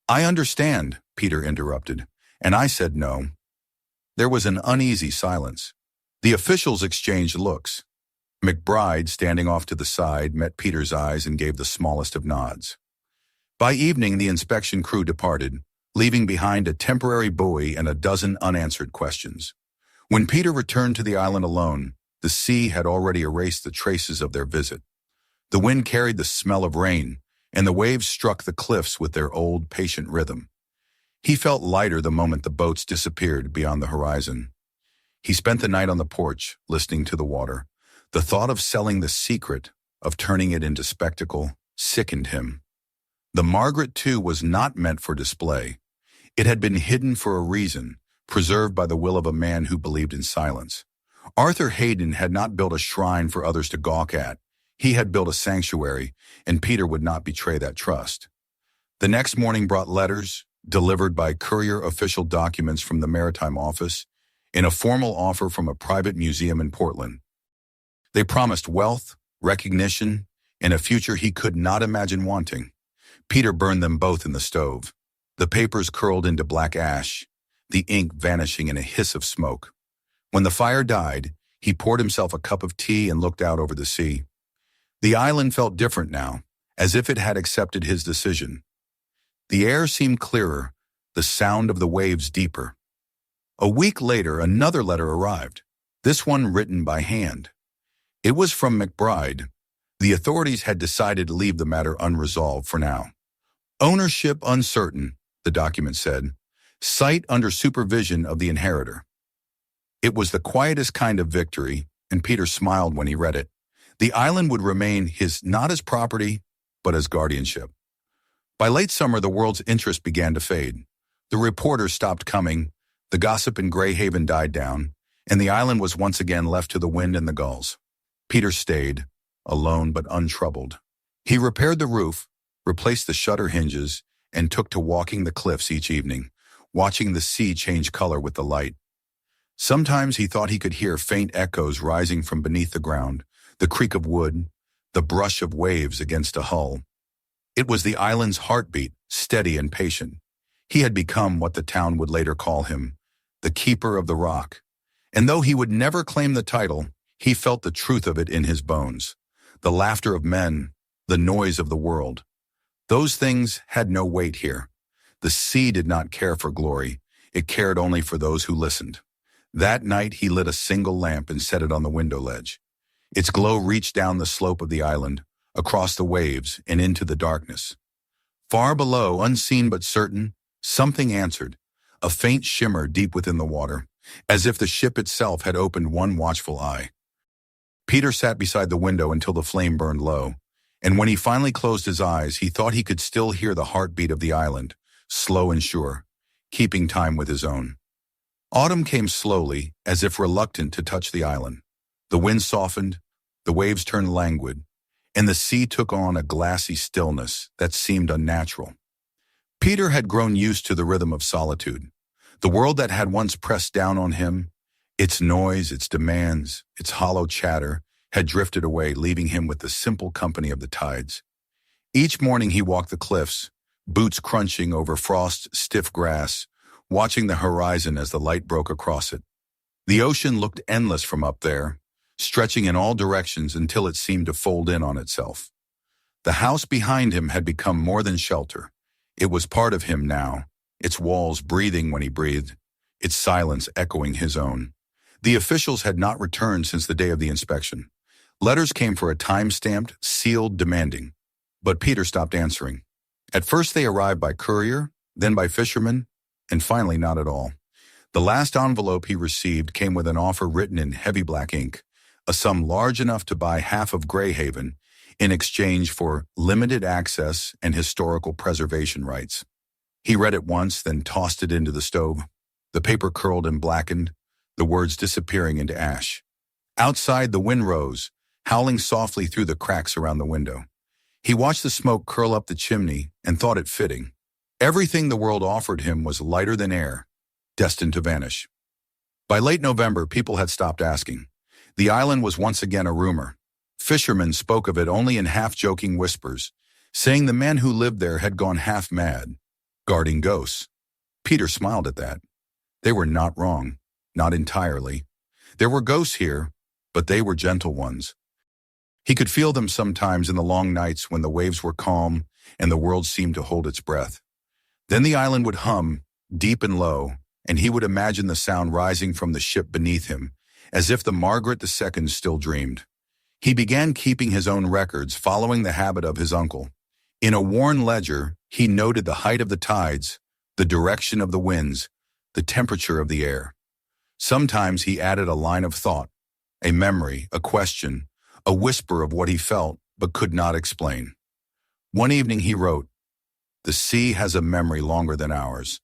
"I understand," Peter interrupted, and I said no. There was an uneasy silence. The officials exchanged looks. McBride, standing off to the side, met Peter's eyes and gave the smallest of nods. By evening, the inspection crew departed, leaving behind a temporary buoy and a dozen unanswered questions. When Peter returned to the island alone, the sea had already erased the traces of their visit. The wind carried the smell of rain, and the waves struck the cliffs with their old, patient rhythm. He felt lighter the moment the boats disappeared beyond the horizon. He spent the night on the porch, listening to the water. The thought of selling the secret, of turning it into spectacle, sickened him. The Margaret, too, was not meant for display. It had been hidden for a reason, preserved by the will of a man who believed in silence. Arthur Hayden had not built a shrine for others to gawk at. He had built a sanctuary, and Peter would not betray that trust. The next morning brought letters, delivered by courier, official documents from the Maritime Office, and a formal offer from a private museum in Portland. They promised wealth, recognition, and a future he could not imagine wanting. Peter burned them both in the stove. The papers curled into black ash, the ink vanishing in a hiss of smoke. When the fire died, he poured himself a cup of tea and looked out over the sea. The island felt different now, as if it had accepted his decision. The air seemed clearer, the sound of the waves deeper. A week later, another letter arrived, this one written by hand. It was from McBride. The authorities had decided to leave the matter unresolved for now. Ownership uncertain, the document said. Site under supervision of the inheritor. It was the quietest kind of victory, and Peter smiled when he read it. The island would remain his not as property, but as guardianship. By late summer, the world's interest began to fade. The reporters stopped coming, the gossip in Greyhaven died down, and the island was once again left to the wind and the gulls. Peter stayed, alone but untroubled. He repaired the roof, replaced the shutter hinges, and took to walking the cliffs each evening, watching the sea change color with the light. Sometimes he thought he could hear faint echoes rising from beneath the ground, the creak of wood, the brush of waves against a hull. It was the island's heartbeat, steady and patient. He had become what the town would later call him, the keeper of the rock. And though he would never claim the title, he felt the truth of it in his bones. The laughter of men, the noise of the world. Those things had no weight here. The sea did not care for glory. It cared only for those who listened. That night he lit a single lamp and set it on the window ledge. Its glow reached down the slope of the island, across the waves, and into the darkness. Far below, unseen but certain, something answered, a faint shimmer deep within the water, as if the ship itself had opened one watchful eye. Peter sat beside the window until the flame burned low, and when he finally closed his eyes, he thought he could still hear the heartbeat of the island, slow and sure, keeping time with his own. Autumn came slowly, as if reluctant to touch the island. The wind softened, the waves turned languid, and the sea took on a glassy stillness that seemed unnatural. Peter had grown used to the rhythm of solitude. The world that had once pressed down on him, its noise, its demands, its hollow chatter, had drifted away, leaving him with the simple company of the tides. Each morning he walked the cliffs, boots crunching over frost-stiff grass, watching the horizon as the light broke across it. The ocean looked endless from up there, stretching in all directions until it seemed to fold in on itself. The house behind him had become more than shelter. It was part of him now, its walls breathing when he breathed, its silence echoing his own. The officials had not returned since the day of the inspection. Letters came for a time-stamped, sealed, demanding. But Peter stopped answering. At first they arrived by courier, then by fishermen, and finally not at all. The last envelope he received came with an offer written in heavy black ink, a sum large enough to buy half of Greyhaven in exchange for limited access and historical preservation rights. He read it once, then tossed it into the stove. The paper curled and blackened, the words disappearing into ash. Outside, the wind rose, howling softly through the cracks around the window. He watched the smoke curl up the chimney and thought it fitting. Everything the world offered him was lighter than air, destined to vanish. By late November, people had stopped asking. The island was once again a rumor. Fishermen spoke of it only in half-joking whispers, saying the men who lived there had gone half mad, guarding ghosts. Peter smiled at that. They were not wrong, not entirely. There were ghosts here, but they were gentle ones. He could feel them sometimes in the long nights when the waves were calm and the world seemed to hold its breath. Then the island would hum, deep and low, and he would imagine the sound rising from the ship beneath him, as if the Margaret II still dreamed. He began keeping his own records, following the habit of his uncle. In a worn ledger, he noted the height of the tides, the direction of the winds, the temperature of the air. Sometimes he added a line of thought, a memory, a question, a whisper of what he felt but could not explain. One evening he wrote, "The sea has a memory longer than ours.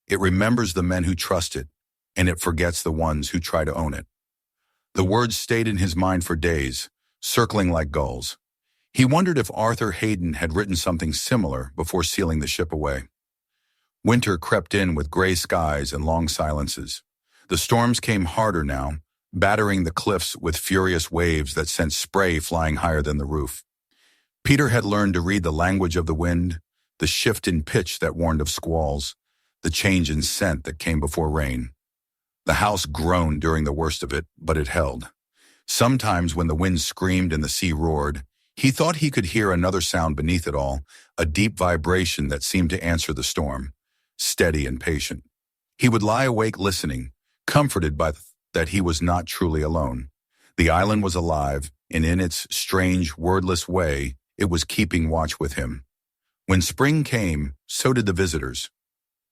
It remembers the men who trust it, and it forgets the ones who try to own it." The words stayed in his mind for days, circling like gulls. He wondered if Arthur Hayden had written something similar before sealing the ship away. Winter crept in with gray skies and long silences. The storms came harder now, battering the cliffs with furious waves that sent spray flying higher than the roof. Peter had learned to read the language of the wind, the shift in pitch that warned of squalls, the change in scent that came before rain. The house groaned during the worst of it, but it held. Sometimes when the wind screamed and the sea roared, he thought he could hear another sound beneath it all, a deep vibration that seemed to answer the storm, steady and patient. He would lie awake listening, comforted by that he was not truly alone. The island was alive, and in its strange, wordless way, it was keeping watch with him. When spring came, so did the visitors.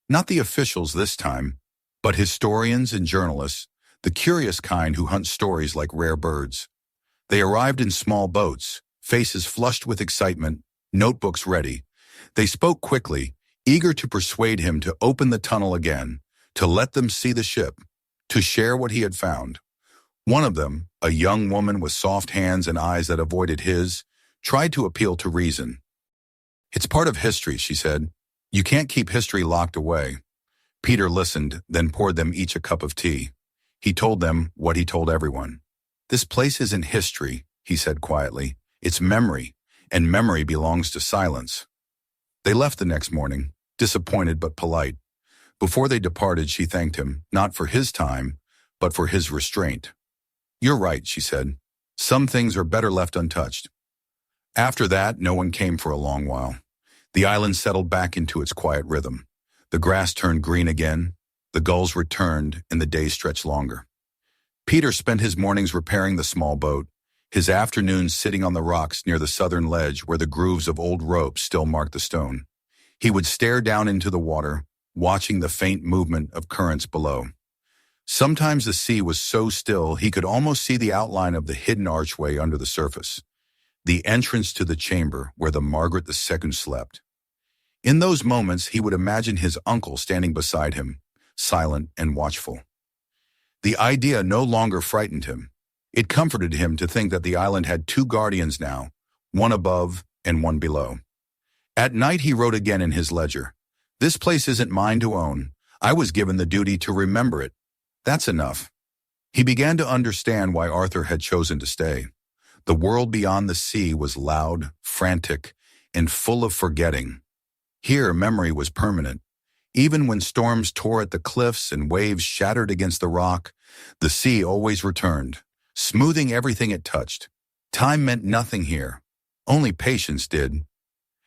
Not the officials this time, but historians and journalists, the curious kind who hunt stories like rare birds. They arrived in small boats, faces flushed with excitement, notebooks ready. They spoke quickly, eager to persuade him to open the tunnel again, to let them see the ship, to share what he had found. One of them, a young woman with soft hands and eyes that avoided his, tried to appeal to reason. "It's part of history," she said. "You can't keep history locked away." Peter listened, then poured them each a cup of tea. He told them what he told everyone. "This place isn't history," he said quietly. "It's memory, and memory belongs to silence." They left the next morning, disappointed but polite. Before they departed, she thanked him, not for his time, but for his restraint. "You're right," she said. "Some things are better left untouched." After that, no one came for a long while. The island settled back into its quiet rhythm. The grass turned green again, the gulls returned, and the day stretched longer. Peter spent his mornings repairing the small boat, his afternoons sitting on the rocks near the southern ledge where the grooves of old ropes still marked the stone. He would stare down into the water, watching the faint movement of currents below. Sometimes the sea was so still he could almost see the outline of the hidden archway under the surface, the entrance to the chamber where the Margaret II slept. In those moments, he would imagine his uncle standing beside him, silent and watchful. The idea no longer frightened him. It comforted him to think that the island had two guardians now, one above and one below. At night he wrote again in his ledger, "This place isn't mine to own. I was given the duty to remember it. That's enough." He began to understand why Arthur had chosen to stay. The world beyond the sea was loud, frantic, and full of forgetting. Here memory was permanent. Even when storms tore at the cliffs and waves shattered against the rock, the sea always returned, smoothing everything it touched. Time meant nothing here. Only patience did.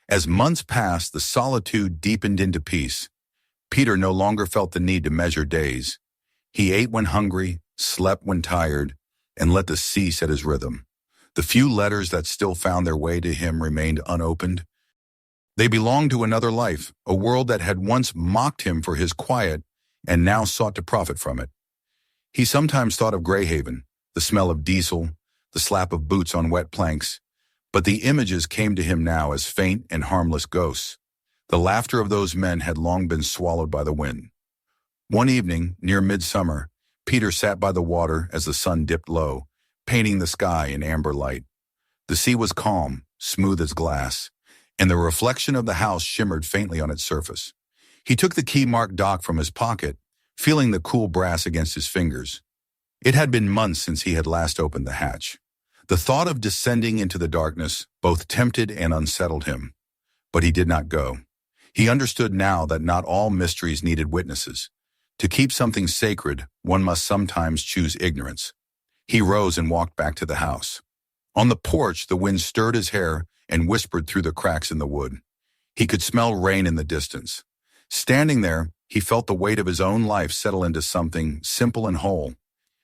As months passed, the solitude deepened into peace. Peter no longer felt the need to measure days. He ate when hungry, slept when tired, and let the sea set his rhythm. The few letters that still found their way to him remained unopened. They belonged to another life, a world that had once mocked him for his quiet and now sought to profit from it. He sometimes thought of Greyhaven, the smell of diesel, the slap of boots on wet planks, but the images came to him now as faint and harmless ghosts. The laughter of those men had long been swallowed by the wind. One evening, near midsummer, Peter sat by the water as the sun dipped low, painting the sky in amber light. The sea was calm, smooth as glass, and the reflection of the house shimmered faintly on its surface. He took the key-marked dock from his pocket, feeling the cool brass against his fingers. It had been months since he had last opened the hatch. The thought of descending into the darkness both tempted and unsettled him, but he did not go. He understood now that not all mysteries needed witnesses. To keep something sacred, one must sometimes choose ignorance. He rose and walked back to the house. On the porch, the wind stirred his hair and whispered through the cracks in the wood. He could smell rain in the distance. Standing there, he felt the weight of his own life settle into something simple and whole.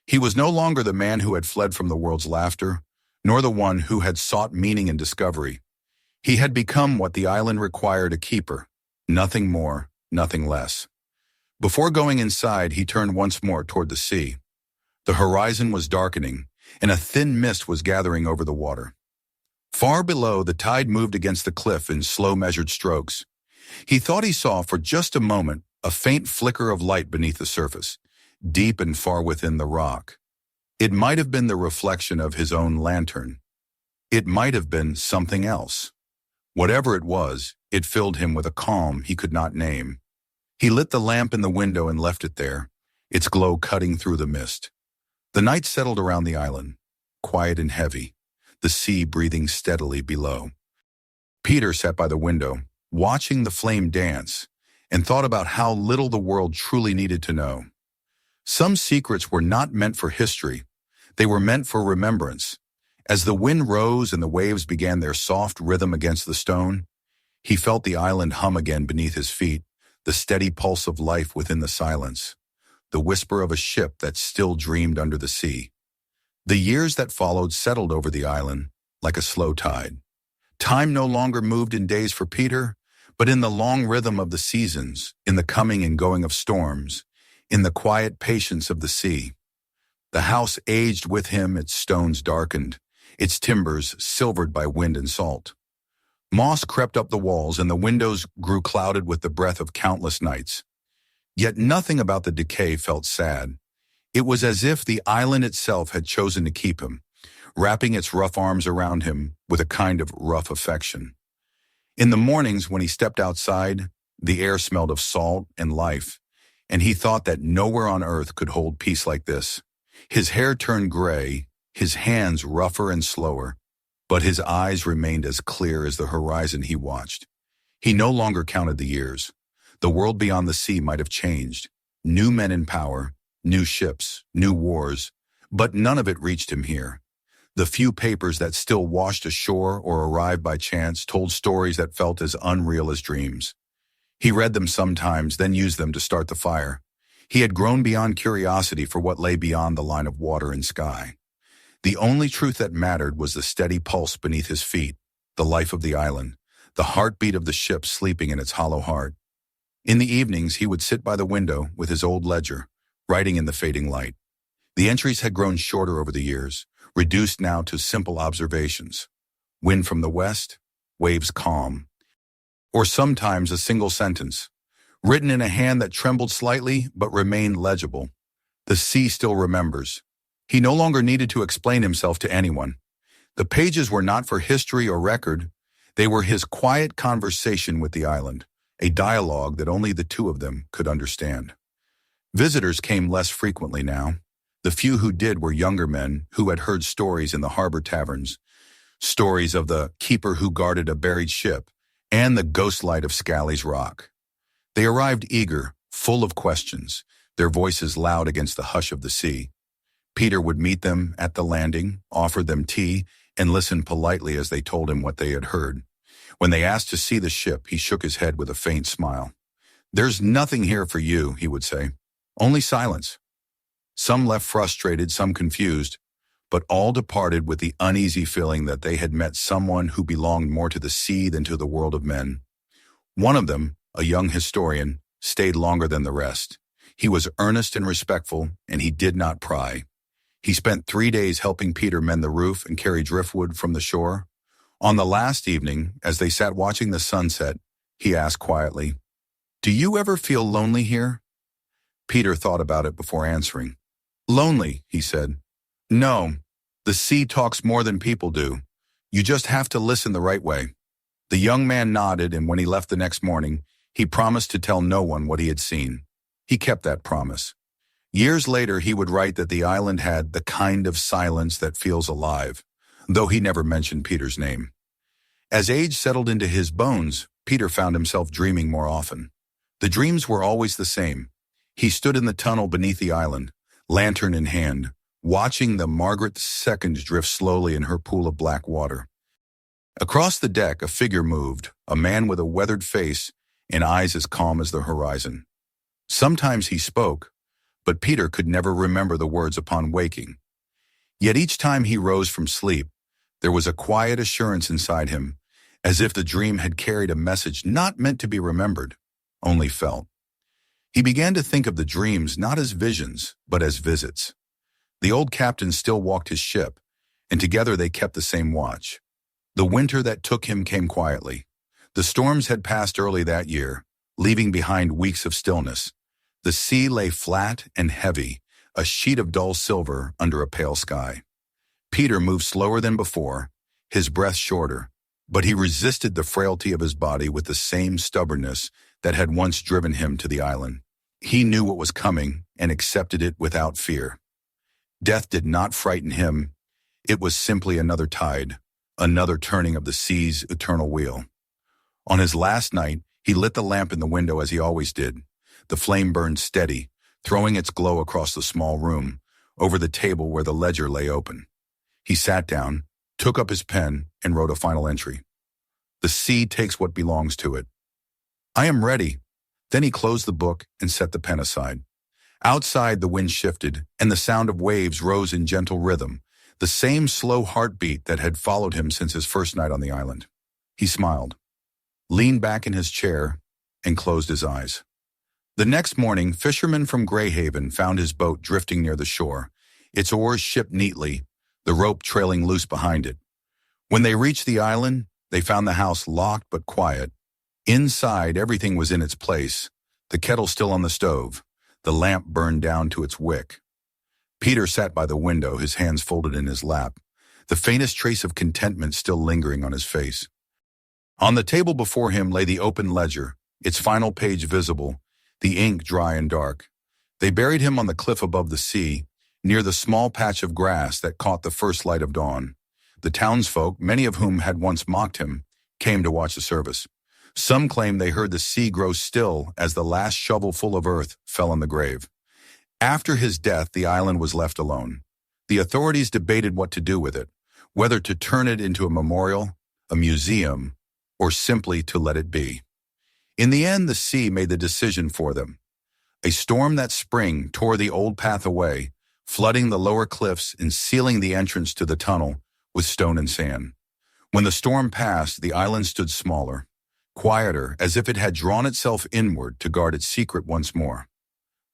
He was no longer the man who had fled from the world's laughter, nor the one who had sought meaning and discovery. He had become what the island required a keeper, nothing more, nothing less. Before going inside, he turned once more toward the sea. The horizon was darkening, and a thin mist was gathering over the water. Far below, the tide moved against the cliff in slow measured strokes. He thought he saw, for just a moment, a faint flicker of light beneath the surface, deep and far within the rock. It might have been the reflection of his own lantern. It might have been something else. Whatever it was, it filled him with a calm he could not name. He lit the lamp in the window and left it there, its glow cutting through the mist. The night settled around the island, quiet and heavy, the sea breathing steadily below. Peter sat by the window, watching the flame dance, and thought about how little the world truly needed to know. Some secrets were not meant for history. They were meant for remembrance. As the wind rose and the waves began their soft rhythm against the stone, he felt the island hum again beneath his feet, the steady pulse of life within the silence, the whisper of a ship that still dreamed under the sea. The years that followed settled over the island like a slow tide. Time no longer moved in days for Peter, but in the long rhythm of the seasons, in the coming and going of storms, in the quiet patience of the sea. The house aged with him, its stones darkened, its timbers silvered by wind and salt. Moss crept up the walls and the windows grew clouded with the breath of countless nights. Yet nothing about the decay felt sad. It was as if the island itself had chosen to keep him, wrapping its rough arms around him with a kind of rough affection. In the mornings when he stepped outside, the air smelled of salt and life, and he thought that nowhere on earth could hold peace like this. His hair turned gray, his hands rougher and slower, but his eyes remained as clear as the horizon he watched. He no longer counted the years. The world beyond the sea might have changed. New men in power, new ships, new wars, but none of it reached him here. The few papers that still washed ashore or arrived by chance told stories that felt as unreal as dreams. He read them sometimes, then used them to start the fire. He had grown beyond curiosity for what lay beyond the line of water and sky. The only truth that mattered was the steady pulse beneath his feet, the life of the island, the heartbeat of the ship sleeping in its hollow heart. In the evenings, he would sit by the window with his old ledger, writing in the fading light. The entries had grown shorter over the years, reduced now to simple observations. Wind from the west, waves calm. Or sometimes a single sentence, written in a hand that trembled slightly but remained legible. The sea still remembers. He no longer needed to explain himself to anyone. The pages were not for history or record. They were his quiet conversation with the island, a dialogue that only the two of them could understand. Visitors came less frequently now. The few who did were younger men who had heard stories in the harbor taverns, stories of the keeper who guarded a buried ship and the ghost light of Scally's Rock. They arrived eager, full of questions, their voices loud against the hush of the sea. Peter would meet them at the landing, offer them tea, and listen politely as they told him what they had heard. When they asked to see the ship, he shook his head with a faint smile. "There's nothing here for you," he would say. "Only silence." Some left frustrated, some confused, but all departed with the uneasy feeling that they had met someone who belonged more to the sea than to the world of men. One of them, a young historian, stayed longer than the rest. He was earnest and respectful, and he did not pry. He spent 3 days helping Peter mend the roof and carry driftwood from the shore. On the last evening, as they sat watching the sunset, he asked quietly, "Do you ever feel lonely here?" Peter thought about it before answering. "Lonely," he said. "No, the sea talks more than people do. You just have to listen the right way." The young man nodded, and when he left the next morning, he promised to tell no one what he had seen. He kept that promise. Years later, he would write that the island had the kind of silence that feels alive, though he never mentioned Peter's name. As age settled into his bones, Peter found himself dreaming more often. The dreams were always the same. He stood in the tunnel beneath the island, lantern in hand, watching the Margaret II drift slowly in her pool of black water. Across the deck, a figure moved, a man with a weathered face and eyes as calm as the horizon. Sometimes he spoke, but Peter could never remember the words upon waking. Yet each time he rose from sleep, there was a quiet assurance inside him, as if the dream had carried a message not meant to be remembered, only felt. He began to think of the dreams not as visions, but as visits. The old captain still walked his ship, and together they kept the same watch. The winter that took him came quietly. The storms had passed early that year, leaving behind weeks of stillness. The sea lay flat and heavy, a sheet of dull silver under a pale sky. Peter moved slower than before, his breath shorter, but he resisted the frailty of his body with the same stubbornness that had once driven him to the island. He knew what was coming and accepted it without fear. Death did not frighten him. It was simply another tide, another turning of the sea's eternal wheel. On his last night, he lit the lamp in the window as he always did. The flame burned steady, throwing its glow across the small room, over the table where the ledger lay open. He sat down, took up his pen, and wrote a final entry. The sea takes what belongs to it. I am ready. Then he closed the book and set the pen aside. Outside, the wind shifted, and the sound of waves rose in gentle rhythm, the same slow heartbeat that had followed him since his first night on the island. He smiled, leaned back in his chair, and closed his eyes. The next morning, fishermen from Greyhaven found his boat drifting near the shore, its oars shipped neatly, the rope trailing loose behind it. When they reached the island, they found the house locked but quiet. Inside, everything was in its place, the kettle still on the stove, the lamp burned down to its wick. Peter sat by the window, his hands folded in his lap, the faintest trace of contentment still lingering on his face. On the table before him lay the open ledger, its final page visible, the ink dry and dark. They buried him on the cliff above the sea, near the small patch of grass that caught the first light of dawn. The townsfolk, many of whom had once mocked him, came to watch the service. Some claimed they heard the sea grow still as the last shovelful of earth fell on the grave. After his death, the island was left alone. The authorities debated what to do with it, whether to turn it into a memorial, a museum, or simply to let it be. In the end, the sea made the decision for them. A storm that spring tore the old path away, flooding the lower cliffs and sealing the entrance to the tunnel with stone and sand. When the storm passed, the island stood smaller, quieter, as if it had drawn itself inward to guard its secret once more.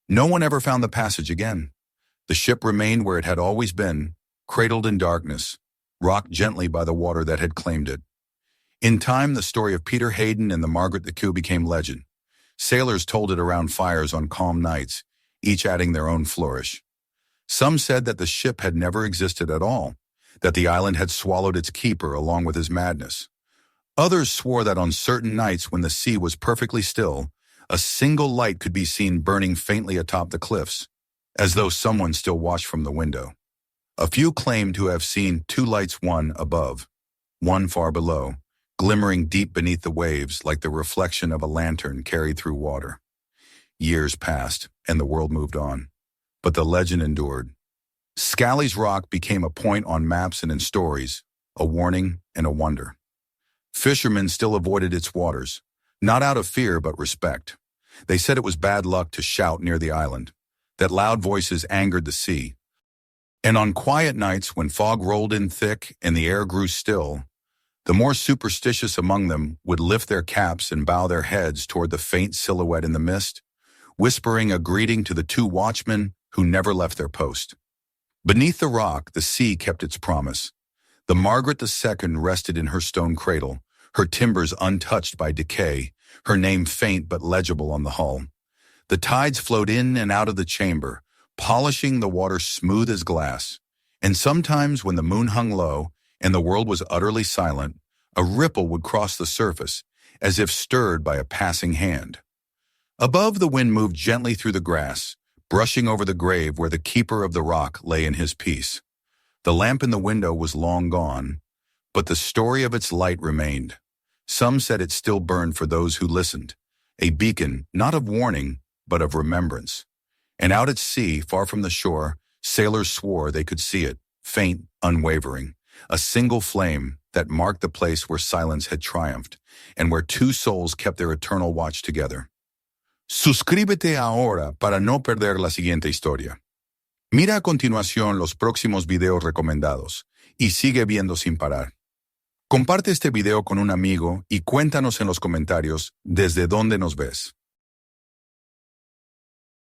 No one ever found the passage again. The ship remained where it had always been, cradled in darkness, rocked gently by the water that had claimed it. In time, the story of Peter Hayden and the Margaret the Coup became legend. Sailors told it around fires on calm nights, each adding their own flourish. Some said that the ship had never existed at all, that the island had swallowed its keeper along with his madness. Others swore that on certain nights when the sea was perfectly still, a single light could be seen burning faintly atop the cliffs, as though someone still watched from the window. A few claimed to have seen two lights, one above, one far below, glimmering deep beneath the waves like the reflection of a lantern carried through water. Years passed, and the world moved on. But the legend endured. Scally's Rock became a point on maps and in stories, a warning and a wonder. Fishermen still avoided its waters, not out of fear but respect. They said it was bad luck to shout near the island, that loud voices angered the sea. And on quiet nights when fog rolled in thick and the air grew still, the more superstitious among them would lift their caps and bow their heads toward the faint silhouette in the mist, whispering a greeting to the two watchmen who never left their post. Beneath the rock, the sea kept its promise. The Margaret II rested in her stone cradle, her timbers untouched by decay, her name faint but legible on the hull. The tides flowed in and out of the chamber, polishing the water smooth as glass. And sometimes when the moon hung low and the world was utterly silent, a ripple would cross the surface, as if stirred by a passing hand. Above, the wind moved gently through the grass, brushing over the grave where the keeper of the rock lay in his peace. The lamp in the window was long gone, but the story of its light remained. Some said it still burned for those who listened, a beacon not of warning, but of remembrance. And out at sea, far from the shore, sailors swore they could see it, faint, unwavering, a single flame, that marked the place where silence had triumphed, and where two souls kept their eternal watch together. Suscríbete ahora para no perder la siguiente historia. Mira a continuación los próximos videos recomendados y sigue viendo sin parar. Comparte este video con un amigo y cuéntanos en los comentarios desde dónde nos ves.